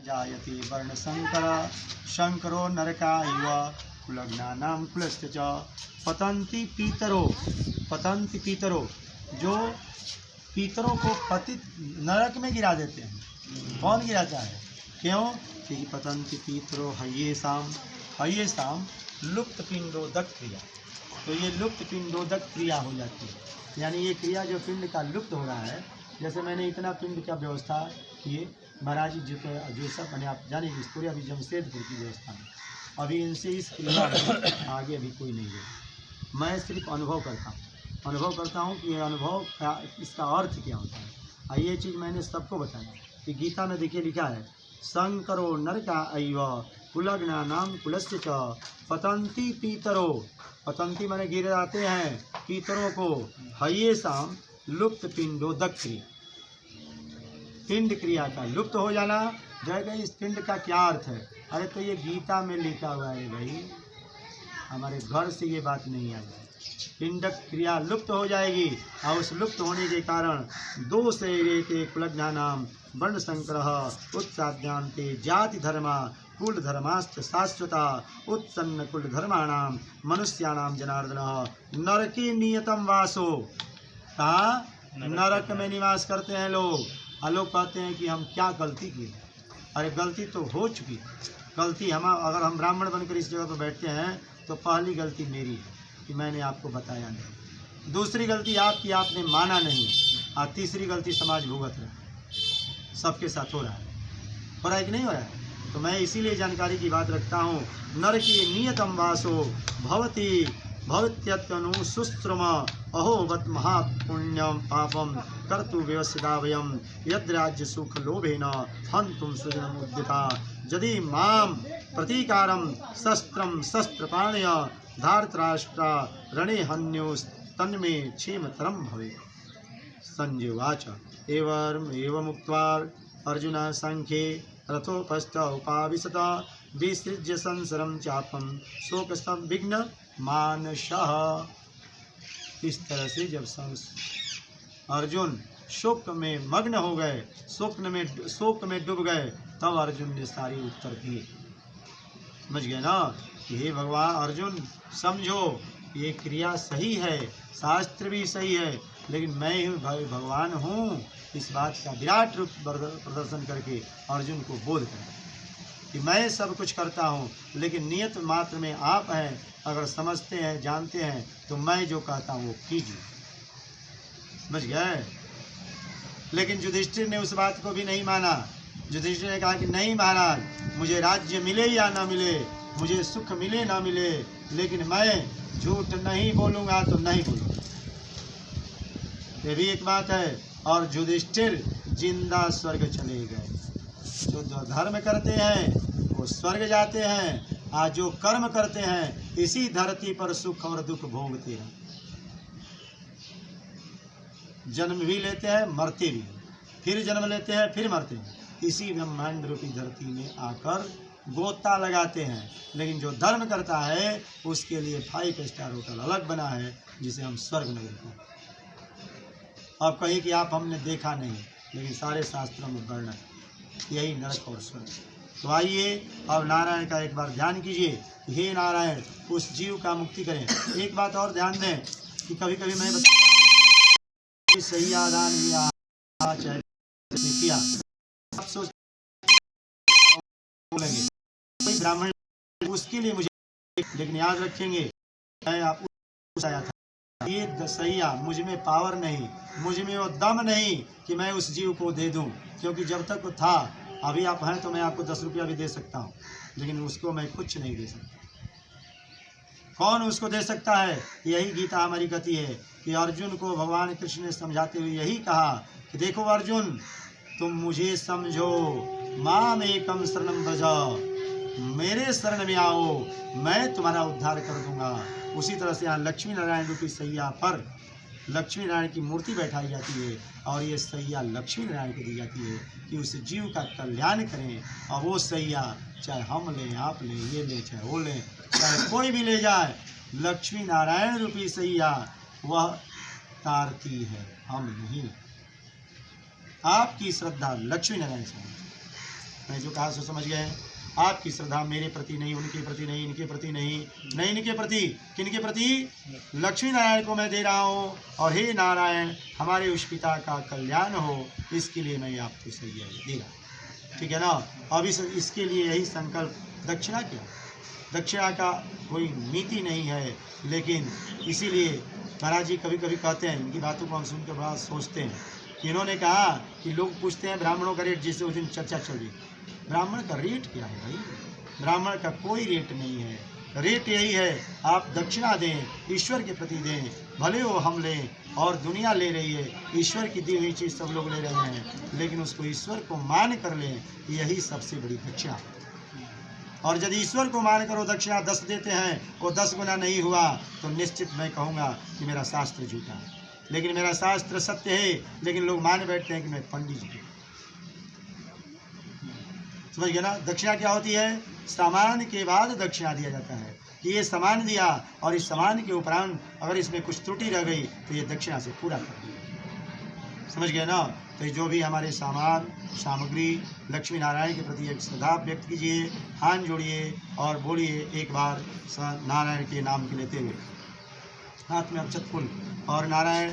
जायते वर्णशंकर शंकरो नरकायैव कुलज्ञानां कुलस्य च पतन्ति पीतरो जो पीतरों को पतित नरक में गिरा देते हैं। कौन गिराता है? क्यों? क्योंकि पतन्ति पीतरो हयेषाम लुप्त पिंडोदक क्रिया। तो ये लुप्त पिंडोदक क्रिया हो जाती है, यानी ये क्रिया जो पिंड का लुप्त हो रहा है। जैसे मैंने इतना पिंड का व्यवस्था किए महाराज जी जो सब मैंने आप जाने की स्टोरी अभी जमशेदपुर की व्यवस्था में, अभी इनसे इस क्रिया में आगे अभी कोई नहीं है। मैं सिर्फ अनुभव करता हूँ कि ये अनुभव क्या, इसका अर्थ क्या होता है। और ये चीज़ मैंने सबको बताया कि गीता में देखिए लिखा है शंकरो नरकायैव कुलज्ञानां कुलस्य च पतन्ति पीतरो। पतन्ति माने गिर जाते हैं पीतरों को हयेषाम लुप्त पिंडोदक क्रिया। पिंड क्रिया का लुप्त हो जाना। जय इस पिंड का क्या अर्थ है? अरे तो ये गीता में लिखा हुआ है भाई, हमारे घर से ये बात नहीं आई। पिंड क्रिया लुप्त हो जाएगी और उस लुप्त होने के कारण दो शरीरे कुलज्ञानाम वर्ण संग्रह उत्साद्यांते जाति धर्मा कुल धर्माश्च शाश्वता उत्सन्न कुल धर्माणाम मनुष्याणाम जनार्दन नरके नियतम वासो। कहा नरक में निवास करते हैं लोग। और लोग कहते हैं कि हम क्या गलती की। अरे गलती तो हो चुकी। गलती अगर हम ब्राह्मण बनकर इस जगह पर बैठते हैं तो पहली गलती मेरी है कि मैंने आपको बताया नहीं। दूसरी गलती आपकी, आपने माना नहीं। और तीसरी गलती समाज भुगत रहा है, सबके साथ हो रहा है कि नहीं हो रहा है? तो मैं इसीलिए जानकारी की बात रखता हूँ। नरके नियतम वासो भवति भवत्यनु सुश्रम अहोवत महापुण्यम पापम कर्तु व्यवस्थिता वयम यद्राज्य सुख लोभेन हंतुम सुजनम उद्यता यदि माम प्रतीकारम शस्त्रम शस्त्रपाणय धार्तराष्ट्रा रणे हन्योस्तन्मे क्षेमतरम भवे। संजय उवाच एवमुक्त्वा अर्जुन संख्ये रथोपस्थ उपाविशत विसृज्य संसरं चापम शोक संविघ्न मानसः। इस तरह से जब अर्जुन शोक में मग्न हो गए, शोक में डूब गए, तब अर्जुन ने सारी उत्तर दिए। समझ गए ना कि हे भगवान अर्जुन समझो ये क्रिया सही है, शास्त्र भी सही है, लेकिन मैं ही भगवान हूँ। इस बात का विराट रूप प्रदर्शन करके अर्जुन को बोध करें कि मैं सब कुछ करता हूँ, लेकिन नियत मात्र में आप हैं। अगर समझते हैं, जानते हैं, तो मैं जो कहता हूँ वो कीजिए। समझ गए? लेकिन युधिष्ठिर ने उस बात को भी नहीं माना। युधिष्ठिर ने कहा कि नहीं महाराज, मुझे राज्य मिले या ना मिले, मुझे सुख मिले ना मिले, लेकिन मैं झूठ नहीं बोलूँगा तो नहीं बोलूँगा। ये भी एक बात है। और युधिष्ठिर जिंदा स्वर्ग चले गए। जो धर्म करते हैं वो स्वर्ग जाते हैं, आज जो कर्म करते हैं इसी धरती पर सुख और दुख भोगते हैं। जन्म भी लेते हैं, मरते भी, फिर जन्म लेते हैं, फिर मरते हैं। इसी ब्रह्मांड रूपी धरती में आकर गोता लगाते हैं। लेकिन जो धर्म करता है उसके लिए 5 स्टार होटल अलग बना है, जिसे हम स्वर्ग नगर कहते हैं। अब कहीं कि आप हमने देखा नहीं, लेकिन सारे शास्त्रों में वर्णन है यही नरक और स्वर्ग। तो आइए अब नारायण का एक बार ध्यान कीजिए। हे नारायण उस जीव का मुक्ति करें। एक बात और ध्यान दें कि कभी कभी मैं बताता हूँ सही आदान किया, आप सोच बोलेंगे कोई ब्राह्मण उसके लिए मुझे, लेकिन याद रखेंगे मैं आपको आया था ये सैया, मुझ में पावर नहीं, मुझ में वो दम नहीं कि मैं उस जीव को दे दूं। क्योंकि जब तक वो था, अभी आप हैं तो मैं आपको 10 रुपया भी दे सकता हूं, लेकिन उसको मैं कुछ नहीं दे सकता। कौन उसको दे सकता है? यही गीता हमारी गति है कि अर्जुन को भगवान कृष्ण ने समझाते हुए यही कहा कि देखो अर्जुन, तुम मुझे समझो, माम एकम शरणम व्रज, मेरे शरण में आओ, मैं तुम्हारा उद्धार कर दूंगा। उसी तरह से यहाँ लक्ष्मी नारायण रूपी सैया पर लक्ष्मी नारायण की मूर्ति बैठाई जाती है, और ये सैया लक्ष्मी नारायण को दी जाती है कि उस जीव का कल्याण करें। और वो सैया चाहे हम लें, आप लें, ये लें, चाहे वो लें, चाहे कोई भी ले जाए, लक्ष्मी नारायण रूपी सैया वह तारती है, हम नहीं। आपकी श्रद्धा लक्ष्मी नारायण से। मैं जो कहा सो समझ गए। आपकी श्रद्धा मेरे प्रति नहीं, उनके प्रति नहीं, इनके प्रति नहीं, नहीं इनके प्रति, किनके प्रति? लक्ष्मी नारायण को मैं दे रहा हूँ। और हे नारायण, हमारे उस पिता का कल्याण हो, इसके लिए मैं आपको सही देगा। ठीक है ना। अब इसके लिए यही संकल्प। दक्षिणा क्या? दक्षिणा का कोई नीति नहीं है, लेकिन इसीलिए महाराज जी कभी कभी कहते हैं, इनकी बातों को हम सुनकर बड़ा सोचते हैं कि इन्होंने कहा कि लोग पूछते हैं ब्राह्मणों का रेट, जिससे उस दिन चर्चा चल रही। ब्राह्मण का रेट क्या है भाई? ब्राह्मण का कोई रेट नहीं है। रेट यही है, आप दक्षिणा दें, ईश्वर के प्रति दें। भले वो हम लें और दुनिया ले रही है, ईश्वर की दी हुई चीज़ सब लोग ले रहे हैं, लेकिन उसको ईश्वर को मान कर लें, यही सबसे बड़ी दक्षिणा। और यदि ईश्वर को मान कर वो दक्षिणा 10 देते हैं, वो 10 गुना नहीं हुआ, तो निश्चित मैं कहूँगा कि मेरा शास्त्र झूठा है। लेकिन मेरा शास्त्र सत्य है, लेकिन लोग मान बैठते हैं कि मैं पंडित जी। समझ गया ना। दक्षिणा क्या होती है? सामान के बाद दक्षिणा दिया जाता है कि ये सामान दिया और इस सामान के उपरांत अगर इसमें कुछ त्रुटि रह गई तो ये दक्षिणा से पूरा कर दिया। समझ गए ना। तो जो भी हमारे सामान सामग्री लक्ष्मी नारायण के प्रति एक श्रद्धा व्यक्त कीजिए, हाथ जोड़िए और बोलिए एक बार नारायण के नाम के लेते हुए, हाथ में अक्षत फूल और नारायण,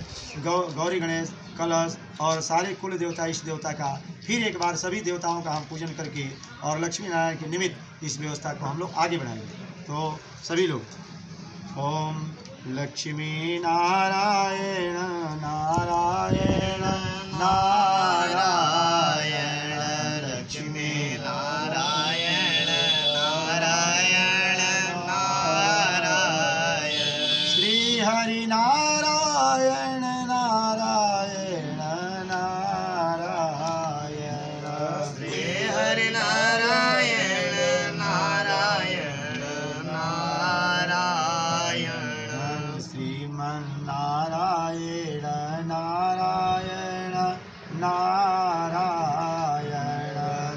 गौरी गणेश, कलश और सारे कुल देवता इष्ट देवता का फिर एक बार सभी देवताओं का हम पूजन करके और लक्ष्मी नारायण के निमित्त इस व्यवस्था को हम लोग आगे बढ़ाएंगे। तो सभी लोग ओम लक्ष्मी नारायण नारायण नारायण, लक्ष्मी नारायण नारायण नारायण, श्री हरि नारायण नारायण नारायण, श्री हरि नारायण नारायण नारायण, श्रीमन नारायण नारायण नारायण,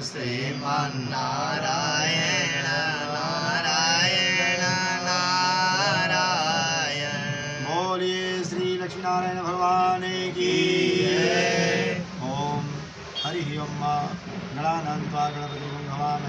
श्रीमन नारायण नारायण नारायण। बोलिए श्री लक्ष्मी नारायण भगवान की। ओम हरि ओम गणानां त्वा गणपतिं हवामहे।